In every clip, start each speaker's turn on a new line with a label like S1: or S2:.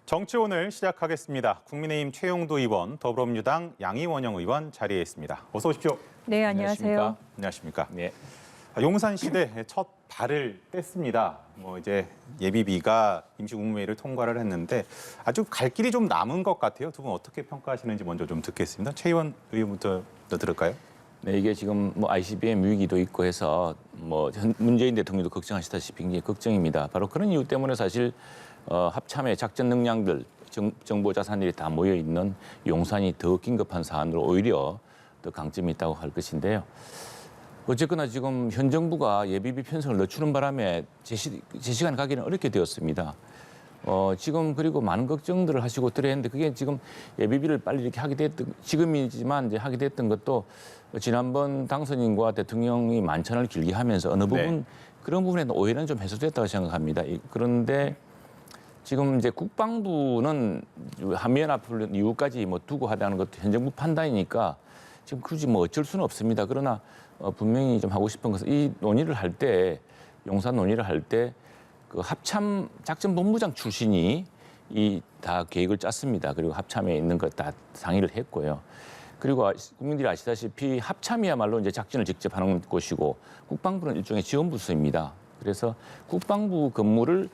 S1: 정치 오늘 시작하겠습니다. 국민의힘 최용도 의원, 더불어민주당 양이원영 의원 자리에 있습니다. 어서 오십시오.
S2: 네, 안녕하세요.
S1: 안녕하십니까.
S2: 네.
S1: 용산시대 첫 발을 뗐습니다. 이제 예비비가 임시국무회의를 통과를 했는데 아주 갈 길이 좀 남은 것 같아요. 두 분 어떻게 평가하시는지 먼저 좀 듣겠습니다. 최의원 의원부터 들을까요?
S3: 네, 이게 지금 ICBM 위기도 있고 해서 문재인 대통령도 걱정하시다시피 굉장히 걱정입니다. 바로 그런 이유 때문에 사실 합참의 작전 능량들, 정보 자산들이 다 모여 있는 용산이 더 긴급한 사안으로 오히려 더 강점이 있다고 할 것인데요. 어쨌거나 지금 현 정부가 예비비 편성을 늦추는 바람에 제시간 가기는 어렵게 되었습니다. 지금 그리고 많은 걱정들을 하시고 들어했는데 그게 지금 예비비를 빨리 이렇게 하게 됐던 지금이지만 이제 하게 됐던 것도 지난번 당선인과 대통령이 만찬을 길게 하면서 어느 부분 그런 부분에 오해는 좀 해소됐다고 생각합니다. 그런데 지금 이제 국방부는 한미연합훈련 이후까지 두고 하다는 것도 현 정부 판단이니까 지금 굳이 어쩔 수는 없습니다. 그러나 분명히 좀 하고 싶은 것은 이 논의를 할 때 용산 논의를 할 때 그 합참 작전본부장 출신이 다 계획을 짰습니다. 그리고 합참에 있는 것 다 상의를 했고요. 그리고 국민들이 아시다시피 합참이야말로 이제 작전을 직접 하는 곳이고 국방부는 일종의 지원부서입니다. 그래서 국방부 근무를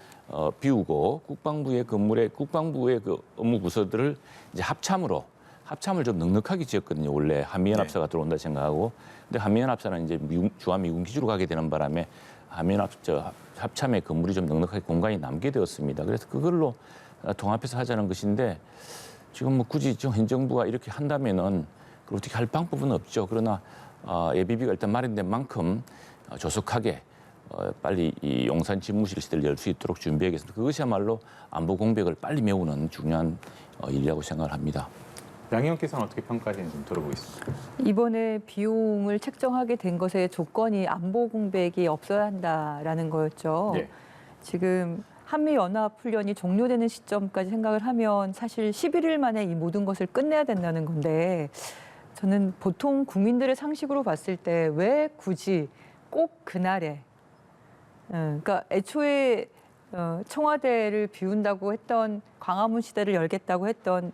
S3: 비우고 국방부의 그 업무 부서들을 이제 합참을 좀 넉넉하게 지었거든요. 원래 한미연합사가 들어온다 생각하고. 근데 한미연합사는 이제 주한미군 기지로 가게 되는 바람에 합참의 건물이 좀 넉넉하게 공간이 남게 되었습니다. 그래서 그걸로 통합해서 하자는 것인데 지금 굳이 현 정부가 이렇게 한다면은 어떻게 할 방법은 없죠. 그러나 예비비가 일단 마련된 만큼 조속하게 빨리 이 용산 집무실 시대를 열 수 있도록 준비하겠습니다. 그것이야말로 안보 공백을 빨리 메우는 중요한 일이라고 생각을 합니다.
S1: 양 의원께서는 어떻게 평가하시는지 좀 들어보겠습니다.
S2: 이번에 비용을 책정하게 된 것의 조건이 안보 공백이 없어야 한다라는 거였죠.
S1: 네.
S2: 지금 한미연합훈련이 종료되는 시점까지 생각을 하면 사실 11일 만에 이 모든 것을 끝내야 된다는 건데 저는 보통 국민들의 상식으로 봤을 때 왜 굳이 꼭 그날에 그러니까 애초에 청와대를 비운다고 했던 광화문 시대를 열겠다고 했던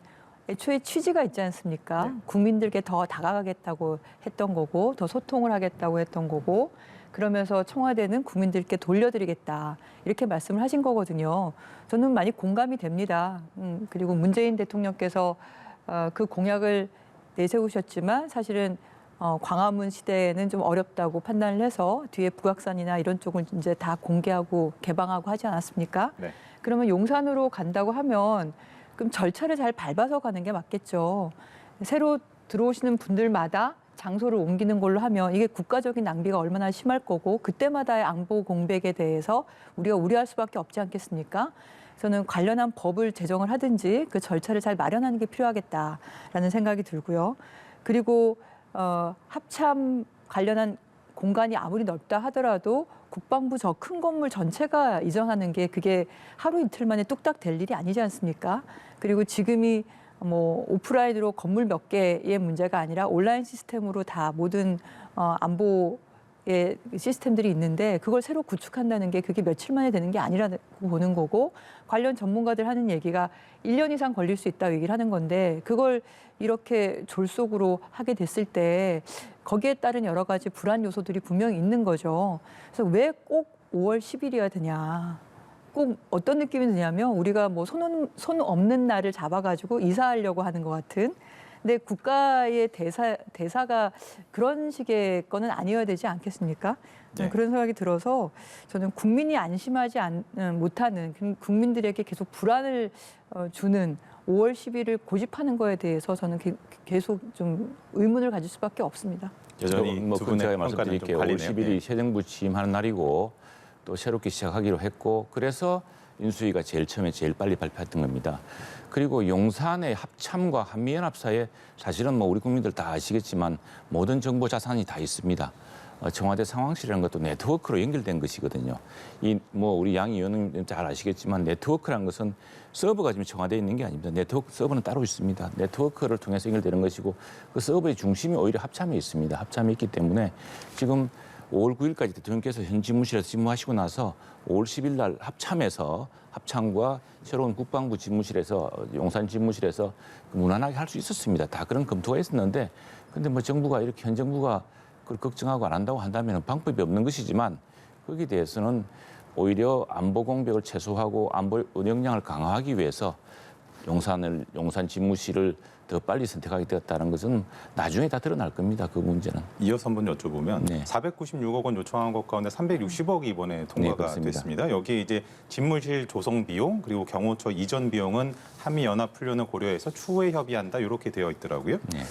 S2: 애초에 취지가 있지 않습니까?
S1: 네.
S2: 국민들께 더 다가가겠다고 했던 거고 더 소통을 하겠다고 했던 거고 그러면서 청와대는 국민들께 돌려드리겠다 이렇게 말씀을 하신 거거든요. 저는 많이 공감이 됩니다. 그리고 문재인 대통령께서 그 공약을 내세우셨지만 사실은 광화문 시대에는 좀 어렵다고 판단을 해서 뒤에 북악산이나 이런 쪽을 이제 다 공개하고 개방하고 하지 않았습니까?
S1: 네.
S2: 그러면 용산으로 간다고 하면 그럼 절차를 잘 밟아서 가는 게 맞겠죠. 새로 들어오시는 분들마다 장소를 옮기는 걸로 하면 이게 국가적인 낭비가 얼마나 심할 거고 그때마다의 안보 공백에 대해서 우리가 우려할 수밖에 없지 않겠습니까? 저는 관련한 법을 제정을 하든지 그 절차를 잘 마련하는 게 필요하겠다라는 생각이 들고요. 그리고 합참 관련한 공간이 아무리 넓다 하더라도 국방부 저 큰 건물 전체가 이전하는 게 그게 하루 이틀 만에 뚝딱 될 일이 아니지 않습니까? 그리고 지금이 오프라인으로 건물 몇 개의 문제가 아니라 온라인 시스템으로 다 모든 안보의 시스템들이 있는데 그걸 새로 구축한다는 게 그게 며칠 만에 되는 게 아니라고 보는 거고 관련 전문가들 하는 얘기가 1년 이상 걸릴 수 있다고 얘기를 하는 건데 그걸 이렇게 졸속으로 하게 됐을 때 거기에 따른 여러 가지 불안 요소들이 분명히 있는 거죠. 그래서 왜 꼭 5월 10일이어야 되냐. 꼭 어떤 느낌이 드냐면 우리가 손 없는 날을 잡아가지고 이사하려고 하는 것 같은. 근데 국가의 대사가 그런 식의 거는 아니어야 되지 않겠습니까?
S1: 네.
S2: 그런 생각이 들어서 저는 국민이 안심하지 못하는 국민들에게 계속 불안을 주는 5월 10일을 고집하는 거에 대해서 저는 계속 좀 의문을 가질 수밖에 없습니다.
S1: 여전히 두 분의
S3: 제가
S1: 평가는
S3: 말씀드릴게요.
S1: 좀
S3: 5월
S1: 갈리네요.
S3: 10일이 새 정부 취임하는 날이고 또 새롭게 시작하기로 했고 그래서 인수위가 처음에 제일 빨리 발표했던 겁니다. 그리고 용산의 합참과 한미연합사에 사실은 우리 국민들 다 아시겠지만 모든 정보 자산이 다 있습니다. 청와대 상황실이라는 것도 네트워크로 연결된 것이거든요. 우리 양 의원님 잘 아시겠지만 네트워크라는 것은 서버가 지금 청와대에 있는 게 아닙니다. 네트워크 서버는 따로 있습니다. 네트워크를 통해서 연결되는 것이고 그 서버의 중심이 오히려 합참에 있습니다. 합참에 있기 때문에 지금 5월 9일까지 대통령께서 현 집무실에서 집무하시고 나서 5월 10일 날 합참과 새로운 국방부 집무실에서 용산 집무실에서 무난하게 할 수 있었습니다. 다 그런 검토가 있었는데 근데 뭐 정부가 이렇게 현 정부가 그걸 걱정하고 안 한다고 한다면 방법이 없는 것이지만 거기에 대해서는 오히려 안보 공백을 최소화하고 안보 역량을 강화하기 위해서 용산 집무실을 더 빨리 선택하게 되었다는 것은 나중에 다 드러날 겁니다. 그 문제는.
S1: 이어서 한번 여쭤보면
S3: 네.
S1: 496억 원 요청한 것 가운데 360억이 이번에 통과가
S3: 그렇습니다.
S1: 됐습니다. 여기에 이제 집무실 조성 비용 그리고 경호처 이전 비용은 한미 연합 훈련을 고려해서 추후에 협의한다 이렇게 되어 있더라고요.
S3: 네.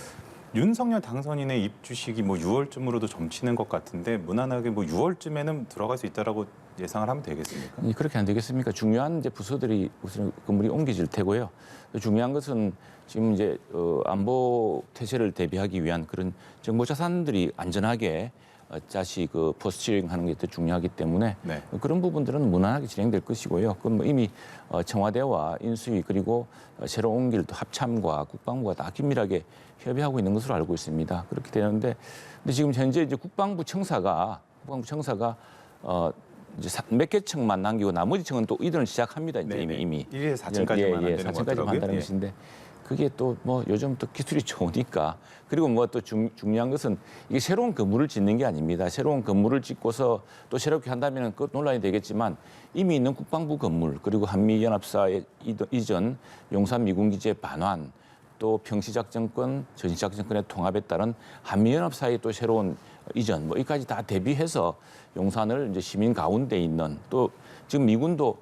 S1: 윤석열 당선인의 입주식이 뭐 6월쯤으로도 점치는 것 같은데 무난하게 뭐 6월쯤에는 들어갈 수 있다라고 예상을 하면 되겠습니까?
S3: 그렇게 안 되겠습니까? 중요한 이제 부서들이 우선 건물이 옮겨질 테고요. 또 중요한 것은 지금 이제 안보 태세를 대비하기 위한 그런 정보 자산들이 안전하게 다시 그 포스팅하는 게 더 중요하기 때문에
S1: 네.
S3: 그런 부분들은 무난하게 진행될 것이고요. 그건 뭐 이미 청와대와 인수위 그리고 새로 옮길 또 합참과 국방부가 다 긴밀하게 협의하고 있는 것으로 알고 있습니다. 그렇게 되는데 근데 지금 현재 이제 국방부 청사가 이제 몇 개 층만 남기고 나머지 층은 또 이전을 시작합니다. 이제
S1: 네네.
S3: 이미
S1: 1에 4층까지만 안 되는 것
S3: 4층까지만
S1: 같더라고요.
S3: 한다는
S1: 예.
S3: 것인데 그게 또 뭐 요즘 또 기술이 좋으니까 그리고 뭐 또 중요한 것은 이게 새로운 건물을 짓는 게 아닙니다. 새로운 건물을 짓고서 또 새롭게 한다면 그것 논란이 되겠지만 이미 있는 국방부 건물 그리고 한미연합사의 이전 용산 미군기지의 반환 또 평시작전권, 전시작전권의 통합에 따른 한미연합사의 또 새로운 이전 뭐 이까지 다 대비해서 용산을 이제 시민 가운데 있는 또 지금 미군도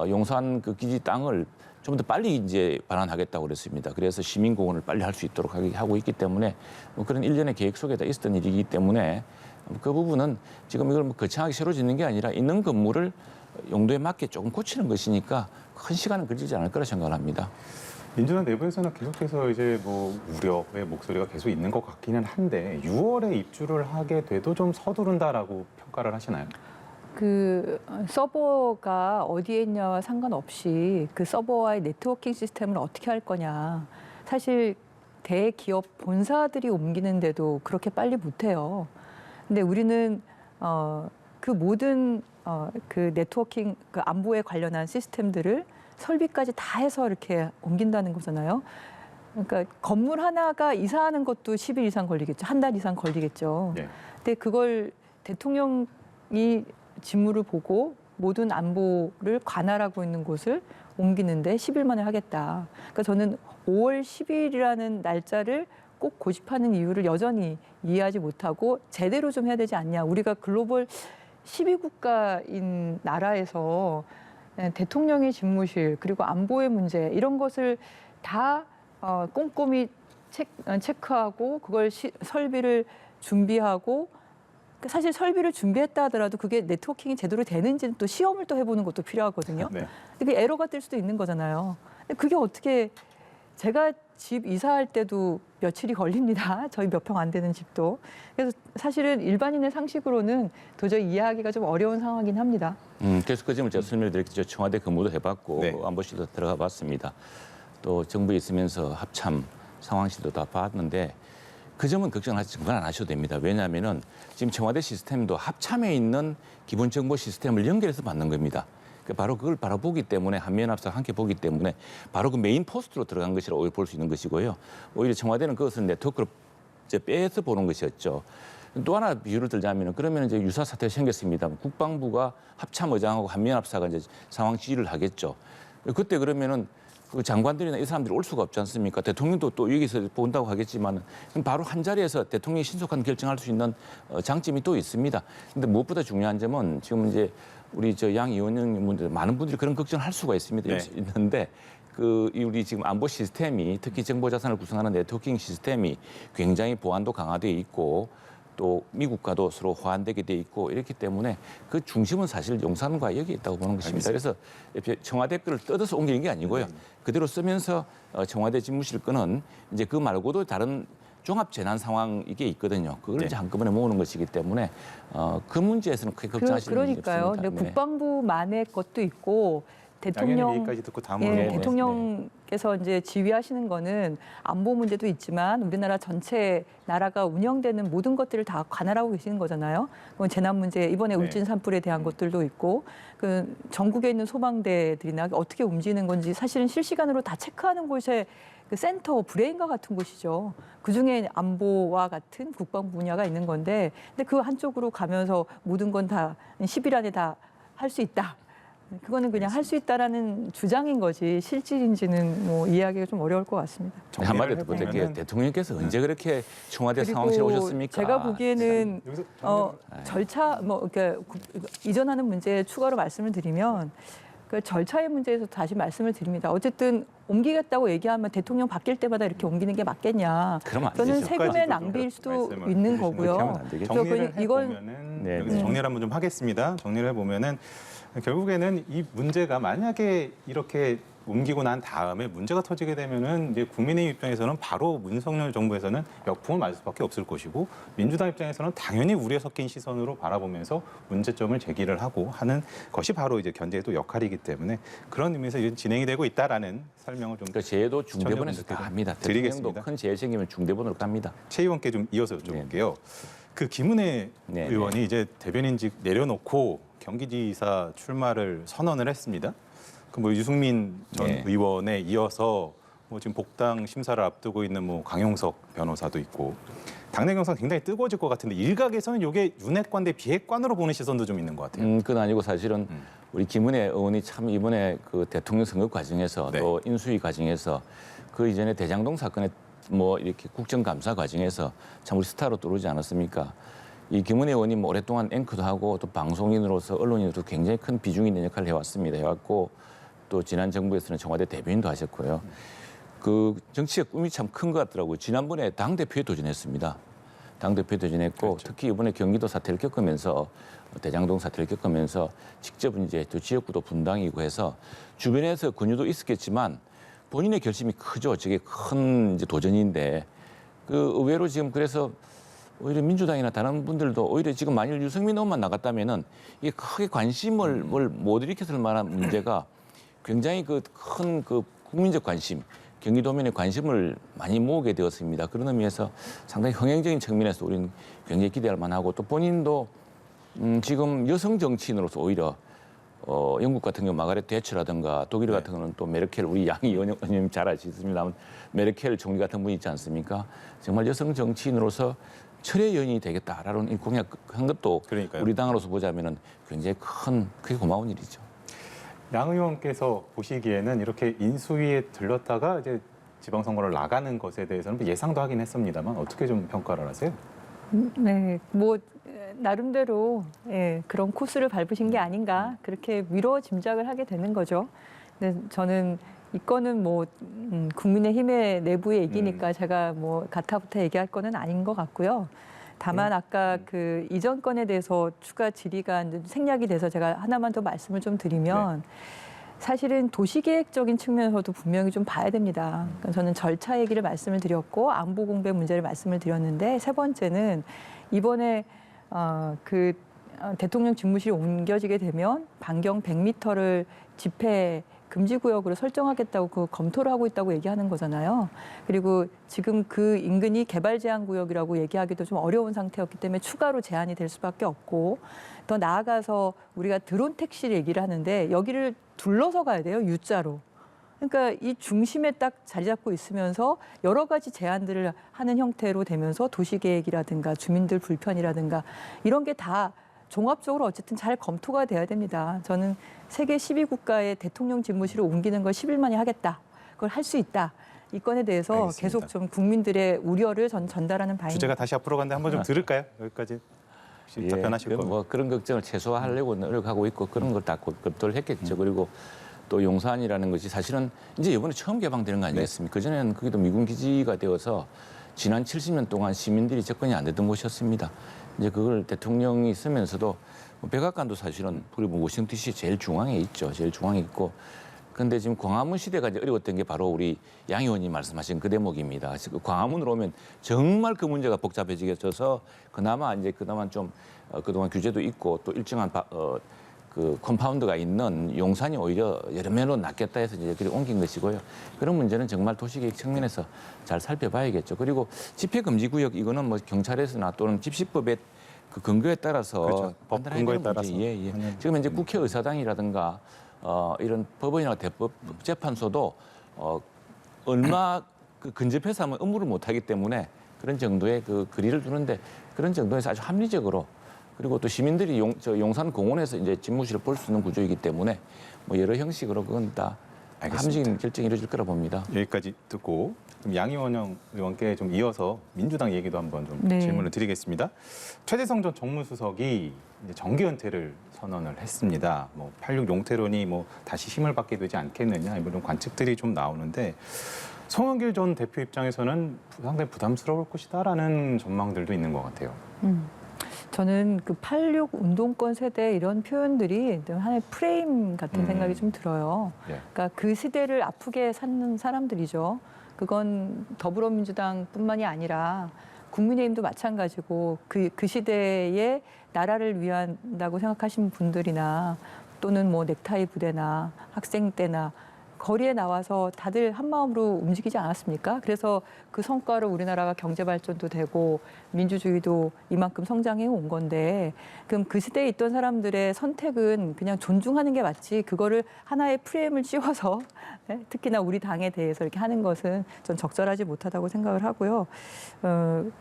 S3: 용산 그 기지 땅을 좀 더 빨리 이제 반환하겠다고 그랬습니다. 그래서 시민공원을 빨리 할 수 있도록 하고 있기 때문에 뭐 그런 일련의 계획 속에 다 있었던 일이기 때문에 그 부분은 지금 이걸 뭐 거창하게 새로 짓는 게 아니라 있는 건물을 용도에 맞게 조금 고치는 것이니까 큰 시간은 걸리지 않을 거라 생각을 합니다.
S1: 민주당 내부에서는 계속해서 이제 뭐 우려의 목소리가 계속 있는 것 같기는 한데 6월에 입주를 하게 돼도 좀 서두른다라고 평가를 하시나요?
S2: 그 서버가 어디에 있냐와 상관없이 그 서버와의 네트워킹 시스템을 어떻게 할 거냐. 사실 대기업 본사들이 옮기는데도 그렇게 빨리 못해요. 근데 우리는 그 모든 그 네트워킹 그 안보에 관련한 시스템들을 설비까지 다 해서 이렇게 옮긴다는 거잖아요. 그러니까 건물 하나가 이사하는 것도 10일 이상 걸리겠죠. 한 달 이상 걸리겠죠.
S1: 네.
S2: 근데 그걸 대통령이 직무를 보고 모든 안보를 관할하고 있는 곳을 옮기는데 10일 만에 하겠다. 그러니까 저는 5월 10일이라는 날짜를 꼭 고집하는 이유를 여전히 이해하지 못하고 제대로 좀 해야 되지 않냐. 우리가 글로벌 12국가인 나라에서 대통령의 집무실 그리고 안보의 문제 이런 것을 다 꼼꼼히 체크하고 그걸 설비를 준비하고 사실 설비를 준비했다 하더라도 그게 네트워킹이 제대로 되는지는 또 시험을 또 해보는 것도 필요하거든요.
S1: 네.
S2: 그게 에러가 뜰 수도 있는 거잖아요. 근데 그게 어떻게 제가 집 이사할 때도 며칠이 걸립니다. 저희 몇 평 안 되는 집도. 그래서 사실은 일반인의 상식으로는 도저히 이해하기가 좀 어려운 상황이긴 합니다.
S3: 그래서 그 점을 제가 설명드렸죠. 청와대 근무도 해봤고
S1: 네.
S3: 안보실도 들어가 봤습니다. 또 정부에 있으면서 합참 상황실도 다 봤는데 그 점은 걱정하지 정말 안 하셔도 됩니다. 왜냐하면은 지금 청와대 시스템도 합참에 있는 기본 정보 시스템을 연결해서 받는 겁니다. 바로 그걸 바로 보기 때문에 한미연합사가 함께 보기 때문에 바로 그 메인 포스트로 들어간 것이라고 볼 수 있는 것이고요. 오히려 청와대는 그것을 네트워크로 이제 빼서 보는 것이었죠. 또 하나 비유를 들자면 그러면 이제 유사 사태가 생겼습니다. 국방부가 합참의장하고 한미연합사가 이제 상황 지휘를 하겠죠. 그때 그러면은 그 장관들이나 이 사람들이 올 수가 없지 않습니까? 대통령도 또 여기서 본다고 하겠지만 바로 한 자리에서 대통령이 신속한 결정할 수 있는 장점이 또 있습니다. 근데 무엇보다 중요한 점은 지금 이제 우리 저 양 의원님들 많은 분들이 그런 걱정을 할 수가 있습니다.
S1: 네.
S3: 있는데 그 우리 지금 안보 시스템이 특히 정보 자산을 구성하는 네트워킹 시스템이 굉장히 보안도 강화되어 있고 또 미국과도 서로 호환되게 돼 있고 이렇기 때문에 그 중심은 사실 용산과 여기 있다고 보는 것입니다. 그래서 청와대 거를 뜯어서 옮기는 게 아니고요. 그대로 쓰면서 청와대 집무실 거는 이제 그 말고도 다른 종합 재난 상황 이게 있거든요. 그걸
S1: 네.
S3: 이제 한꺼번에 모으는 것이기 때문에 그 문제에서는 크게 걱정하실 일이
S2: 그러니까요.
S3: 없습니다.
S2: 근데 국방부만의 것도 있고 대통령
S1: 얘기까지 듣고 다음으로
S2: 예,
S3: 네,
S2: 대통령께서 이제 지휘하시는 거는 안보 문제도 있지만 우리나라 전체 나라가 운영되는 모든 것들을 다 관할하고 계시는 거잖아요. 그건 재난 문제, 이번에
S1: 네.
S2: 울진 산불에 대한 것들도 있고 그 전국에 있는 소방대들이나 어떻게 움직이는 건지 사실은 실시간으로 다 체크하는 곳에 그 센터 브레인과 같은 곳이죠. 그 중에 안보와 같은 국방 분야가 있는 건데, 근데 그 한쪽으로 가면서 모든 건 다 10일 안에 다 할 수 있다. 그거는 그냥 할 수 있다라는 주장인 거지 실질인지는 뭐 이해하기가 좀 어려울 것 같습니다.
S3: 한마디로 부탁드릴게요.
S1: 해보면은-
S3: 대통령께서 언제 그렇게 청와대
S2: 그리고
S3: 상황실에 오셨습니까?
S2: 제가 보기에는
S1: 여기서
S2: 절차 그러니까 이전하는 문제에 추가로 말씀을 드리면 그 절차의 문제에서 다시 말씀을 드립니다. 어쨌든 옮기겠다고 얘기하면 대통령 바뀔 때마다 이렇게 옮기는 게 맞겠냐?
S3: 그러면 안
S2: 저는
S3: 되죠.
S2: 세금의
S1: 끝까지도
S2: 낭비일 수도
S1: 말씀을
S2: 있는
S1: 해주시는
S3: 그렇게 하면
S2: 거고요.
S3: 안 되겠죠.
S1: 정리를
S2: 이건
S1: 해보면은
S3: 네,
S1: 여기서
S3: 네.
S1: 정리를 한번 좀 하겠습니다. 정리를 해보면은 결국에는 이 문제가 만약에 이렇게 옮기고 난 다음에 문제가 터지게 되면은 이제 국민의 입장에서는 바로 문석열 정부에서는 역풍을 맞을 수밖에 없을 것이고 민주당 입장에서는 당연히 우려에 섞인 시선으로 바라보면서 문제점을 제기를 하고 하는 것이 바로 이제 견제의 또 역할이기 때문에 그런 의미에서 이제 진행이 되고 있다라는 설명을 좀
S3: 그 제도 중대본에서 다 합니다. 대통령도
S1: 드리겠습니다.
S3: 큰 제일 책임을 중대본으로 갑니다.
S1: 최 의원께 좀 이어서 여쭤볼게요. 그 김은혜
S3: 네,
S1: 의원이 이제 대변인직 내려놓고 경기지사 출마를 선언을 했습니다. 그 뭐 유승민 전
S3: 네.
S1: 의원에 이어서 뭐 지금 복당 심사를 앞두고 있는 뭐 강용석 변호사도 있고 당내 경선 굉장히 뜨거워질 것 같은데 일각에서는 이게 윤핵관 대 비핵관으로 보는 시선도 좀 있는 것 같아요.
S3: 그건 아니고 사실은 우리 김은혜 의원이 참 이번에 그 대통령 선거 과정에서
S1: 네.
S3: 또 인수위 과정에서 그 이전에 대장동 사건에 뭐 이렇게 국정감사 과정에서 참 우리 스타로 떠오르지 않았습니까? 이 김은혜 의원이 뭐 오랫동안 앵커도 하고 또 방송인으로서 언론인으로서 굉장히 큰 비중 있는 역할을 해왔습니다. 해왔고 또 지난 정부에서는 청와대 대변인도 하셨고요. 그 정치의 꿈이 참 큰 것 같더라고요. 지난번에 당대표에 도전했습니다. 당대표에 도전했고
S1: 그렇죠.
S3: 특히 이번에 경기도 사태를 겪으면서 대장동 사태를 겪으면서 직접 이제 또 지역구도 분당이고 해서 주변에서 권유도 있었겠지만 본인의 결심이 크죠. 저게 큰 이제 도전인데 그 의외로 지금 그래서 오히려 민주당이나 다른 분들도 오히려 지금 만일 유승민 의원만 나갔다면은 이게 크게 관심을 못 일으켰을 만한 문제가 굉장히 그 큰 그 국민적 관심, 경기도민의 관심을 많이 모으게 되었습니다. 그런 의미에서 상당히 흥행적인 측면에서 우리는 굉장히 기대할 만하고 또 본인도 지금 여성 정치인으로서 오히려 영국 같은 경우 마가렛 대처라든가 독일 같은 경우는 또 메르켈 우리 양희 의원님 잘 아시겠습니다만 메르켈 총리 같은 분이 있지 않습니까? 정말 여성 정치인으로서 철의 여인이 되겠다라는 이 공약한 것도
S1: 그러니까요.
S3: 우리 당으로서 보자면은 굉장히 크게 고마운 일이죠.
S1: 양 의원께서 보시기에는 이렇게 인수위에 들렀다가 이제 지방선거를 나가는 것에 대해서는 예상도 하긴 했습니다만 어떻게 좀 평가를 하세요?
S2: 네, 뭐 나름대로 그런 코스를 밟으신 게 아닌가 그렇게 미뤄 짐작을 하게 되는 거죠. 근데 저는 이거는 뭐 국민의힘의 내부의 얘기니까 제가 뭐 가타부타 얘기할 거는 아닌 것 같고요. 다만 아까 그 이전 건에 대해서 추가 질의가 이제 생략이 돼서 제가 하나만 더 말씀을 좀 드리면 사실은 도시계획적인 측면에서도 분명히 좀 봐야 됩니다. 그러니까 저는 절차 얘기를 말씀을 드렸고 안보 공백 문제를 말씀을 드렸는데 세 번째는 이번에 대통령 집무실이 옮겨지게 되면 반경 100m를 집회 금지 구역으로 설정하겠다고 그 검토를 하고 있다고 얘기하는 거잖아요. 그리고 지금 그 인근이 개발 제한 구역이라고 얘기하기도 좀 어려운 상태였기 때문에 추가로 제한이 될 수밖에 없고 더 나아가서 우리가 드론 택시를 얘기를 하는데 여기를 둘러서 가야 돼요. U자로. 그러니까 이 중심에 딱 자리 잡고 있으면서 여러 가지 제한들을 하는 형태로 되면서 도시계획이라든가 주민들 불편이라든가 이런 게 다 종합적으로 어쨌든 잘 검토가 돼야 됩니다. 저는 세계 12국가의 대통령 집무실을 옮기는 걸 10일 만에 하겠다. 그걸 할 수 있다. 이 건에 대해서
S1: 알겠습니다.
S2: 계속 좀 국민들의 우려를 전달하는 바입니다.
S1: 주제가 다시 앞으로 가는데 한번 좀 들을까요? 여기까지 혹시 답변하실 거예요?
S3: 뭐 그런 걱정을 최소화하려고 노력하고 있고 그런 걸 다 검토를 했겠죠. 그리고 또 용산이라는 것이 사실은 이제 이번에 처음 개방되는 거 아니겠습니까? 그전에는 거기도 미군 기지가 되어서 지난 70년 동안 시민들이 접근이 안 되던 곳이었습니다. 이제 그걸 대통령이 쓰면서도 백악관도 사실은 그리고 워싱턴 DC 제일 중앙에 있죠. 제일 중앙에 있고. 그런데 지금 광화문 시대가 이제 어려웠던 게 바로 우리 양 의원님 말씀하신 그 대목입니다. 그래서 그 광화문으로 오면 정말 그 문제가 복잡해지게 져서 그나마 좀 그동안 규제도 있고 또 일정한 그 컴파운드가 있는 용산이 오히려 여러 면으로 낫겠다 해서 이제 그렇게 옮긴 것이고요. 그런 문제는 정말 도시계획 측면에서 잘 살펴봐야겠죠. 그리고 집회금지구역 이거는 뭐 경찰에서나 또는 집시법의 그 근거에 따라서
S1: 그렇죠. 법
S3: 판단해야
S1: 근거에
S3: 되는
S1: 따라서
S3: 문제. 예, 예.
S1: 하는
S3: 지금 현재 국회의사당이라든가 이런 법원이나 대법재판소도 얼마 그 근접해서 하면 업무를 못하기 때문에 그런 정도의 그 거리를 두는데 그런 정도에서 아주 합리적으로 그리고 또 시민들이 용산 공원에서 이제 집무실을 볼 수 있는 구조이기 때문에 뭐 여러 형식으로 그건 다 합리적인 결정이 이루어질 거라 봅니다.
S1: 여기까지 듣고 그럼 양이원영 의원께 좀 이어서 민주당 얘기도 한번 좀
S2: 네.
S1: 질문을 드리겠습니다. 최재성 전 정무수석이 이제 정계 은퇴를 선언을 했습니다. 뭐 86 용태론이 뭐 다시 힘을 받게 되지 않겠느냐 이런 관측들이 좀 나오는데 송영길 전 대표 입장에서는 상당히 부담스러울 것이다라는 전망들도 있는 것 같아요.
S2: 저는 그 86 운동권 세대 이런 표현들이 하나의 프레임 같은 생각이 좀 들어요.
S1: 예.
S2: 그러니까 그 시대를 아프게 사는 사람들이죠. 그건 더불어민주당뿐만이 아니라 국민의힘도 마찬가지고 그 시대에 나라를 위한다고 생각하신 분들이나 또는 뭐 넥타이 부대나 학생 때나 거리에 나와서 다들 한 마음으로 움직이지 않았습니까? 그래서 그 성과로 우리나라가 경제 발전도 되고 민주주의도 이만큼 성장해 온 건데 그럼 그 시대에 있던 사람들의 선택은 그냥 존중하는 게 맞지 그거를 하나의 프레임을 씌워서 특히나 우리 당에 대해서 이렇게 하는 것은 전 적절하지 못하다고 생각을 하고요.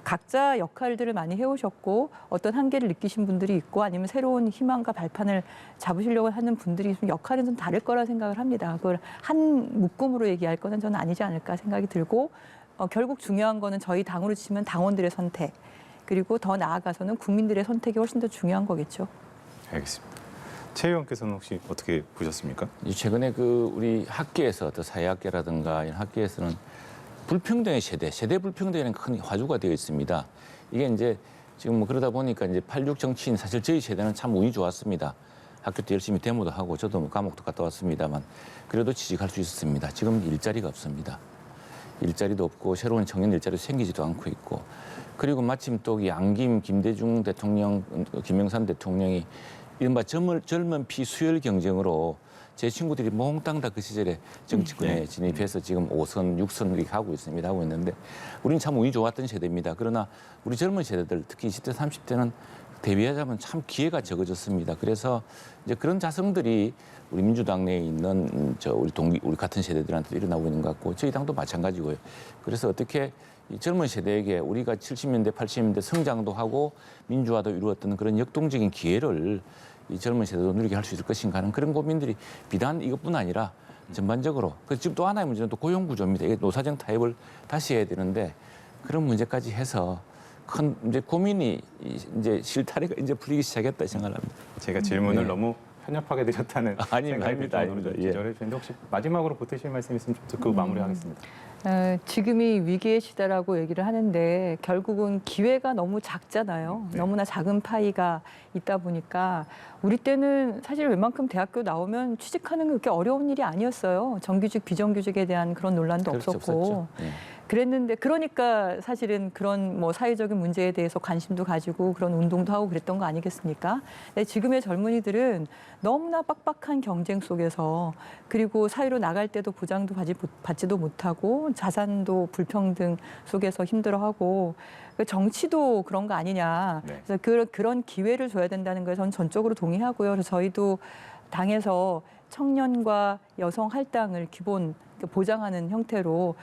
S2: 각자 역할들을 많이 해오셨고 어떤 한계를 느끼신 분들이 있고 아니면 새로운 희망과 발판을 잡으시려고 하는 분들이 좀 역할은 좀 다를 거라 생각을 합니다. 그걸 한 묶음으로 얘기할 거는 저는 아니지 않을까 생각이 들고 결국 중요한 거는 저희 당으로 치면 당원들의 선택 그리고 더 나아가서는 국민들의 선택이 훨씬 더 중요한 거겠죠.
S1: 알겠습니다. 최 의원께서는 혹시 어떻게 보셨습니까?
S3: 최근에 그 우리 학계에서 또 사회학계라든가 이런 학계에서는 불평등의 세대 불평등에는 큰 화두가 되어 있습니다. 이게 이제 지금 뭐 그러다 보니까 이제 86 정치인 사실 저희 세대는 참 운이 좋았습니다. 학교 때 열심히 데모도 하고 저도 뭐 감옥도 갔다 왔습니다만 그래도 취직할 수 있었습니다. 지금 일자리가 없습니다. 일자리도 없고 새로운 청년 일자리도 생기지도 않고 있고 그리고 마침 또 양김 김대중 대통령, 김영삼 대통령이 이른바 젊은 피 수혈 경쟁으로 제 친구들이 몽땅 다 그 시절에 정치권에 진입해서 지금 5선, 6선 이렇게 하고 있습니다. 하고 있는데 우리는 참 운이 좋았던 세대입니다. 그러나 우리 젊은 세대들 특히 20대, 30대는 대비하자면 참 기회가 적어졌습니다. 그래서 이제 그런 자성들이 우리 민주당 내에 있는 우리 같은 세대들한테도 일어나고 있는 것 같고 저희 당도 마찬가지고요. 그래서 어떻게 이 젊은 세대에게 우리가 70년대, 80년대 성장도 하고 민주화도 이루었던 그런 역동적인 기회를 이 젊은 세대도 누리게 할 수 있을 것인가 하는 그런 고민들이 비단 이것뿐 아니라 전반적으로 지금 또 하나의 문제는 또 고용 구조입니다. 이게 노사정 타협을 다시 해야 되는데 그런 문제까지 해서 큰 이제 고민이 이제 실타래가 이제 풀리기 시작했다 생각합니다.
S1: 제가 질문을 너무 편협하게 드렸다는
S3: 아닙니다.
S1: 생각이
S3: 아닙니다.
S1: 좀 기절해 주는데 혹시 마지막으로 보태실 말씀 있으면 좀 듣고 마무리하겠습니다.
S2: 지금이 위기의 시대라고 얘기를 하는데 결국은 기회가 너무 작잖아요.
S1: 네.
S2: 너무나 작은 파이가 있다 보니까 우리 때는 사실 웬만큼 대학교 나오면 취직하는 게 그렇게 어려운 일이 아니었어요. 정규직, 비정규직에 대한 그런 논란도
S3: 그렇죠,
S2: 없었고.
S3: 없었죠. 네.
S2: 그랬는데 그러니까 사실은 그런 뭐 사회적인 문제에 대해서 관심도 가지고 그런 운동도 하고 그랬던 거 아니겠습니까? 근데 지금의 젊은이들은 너무나 빡빡한 경쟁 속에서 그리고 사회로 나갈 때도 보장도 받지도 못하고 자산도 불평등 속에서 힘들어하고 정치도 그런 거 아니냐.
S1: 네.
S2: 그래서 그런 기회를 줘야 된다는 걸 저는 전적으로 동의하고요. 그래서 저희도 당에서 청년과 여성 할당을 기본 보장하는 형태로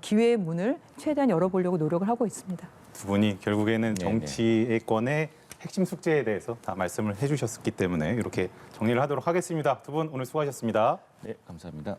S2: 기회의 문을 최대한 열어보려고 노력을 하고 있습니다.
S1: 두 분이 결국에는
S3: 네네.
S1: 정치권의 핵심 숙제에 대해서 다 말씀을 해주셨기 때문에 이렇게 정리를 하도록 하겠습니다. 두 분 오늘 수고하셨습니다.
S3: 네, 감사합니다.